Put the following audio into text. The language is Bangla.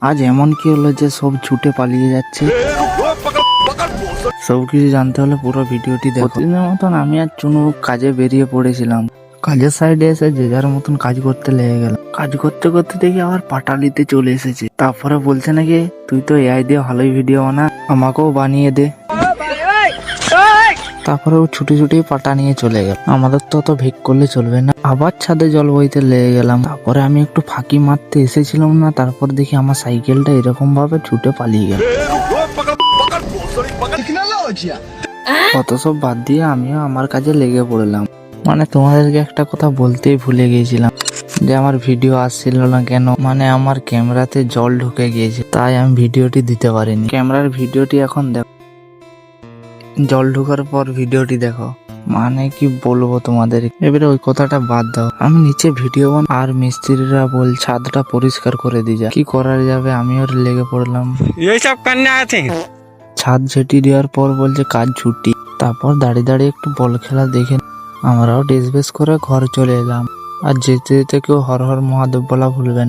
আজ এমন কি হলো যে সব ছুটে পালিয়ে যাচ্ছে? সব কিছু জানতে হলে পুরো ভিডিওটি দেখো। প্রতিদিনের মতন আমি আর চুনু কাজে বেরিয়ে পড়েছিলাম। কাজের সাইডে এসে যে যার মতন কাজ করতে লেগে গেল। কাজ করতে করতে দেখি আবার পাটালিতে চলে এসেছে। তারপরে বলছে নাকি তুই তো এআই দিয়ে ভালোই ভিডিও বানা, আমাকেও বানিয়ে দে। তারপরে ও ছুটি ছুটি পাটা নিয়ে চলে গেল। আমাদের তো অত ভিক করলে চলবে না। আবার ছাদে জল বইতে লেগে গেলাম। তারপরে আমি একটু ফাঁকি মারতে এসেছিলাম না, তারপর দেখি আমার সাইকেলটা এরকম ভাবে ছুটে পালিয়ে গেল। কত সব বাদ দিয়ে আমিও আমার কাজে লেগে পড়লাম। মানে তোমাদেরকে একটা কথা বলতেই ভুলে গিয়েছিলাম যে আমার ভিডিও আসছিল না কেন, মানে আমার ক্যামেরাতে জল ঢুকে গিয়েছে, তাই আমি ভিডিওটি দিতে পারিনি। ক্যামেরার ভিডিওটি এখন দেখো, জল ঢোকার পর ভিডিওটি দেখো। মানে কি বলবো তোমাদের, এবারে ওই কথাটা বাদ দাও। আমি নিচে ভিডিও আর মিস্ত্রিরা বল ছাদটা পরিষ্কার করে দিয়ে যা, কি করা যাবে আমিও লেগে পড়লাম। এইসব কান্না আছে। ছাদ ঝেঁটি দেওয়ার পর বলছে কাজ ছুটি। তারপর দাঁড়িয়ে দাঁড়িয়ে একটু বল খেলা দেখে আমরাও ড্রেস বেস করে ঘর চলে এলাম। আর যেতে যেতে কেউ হর হর মহাদেব বলা ভুলবে না।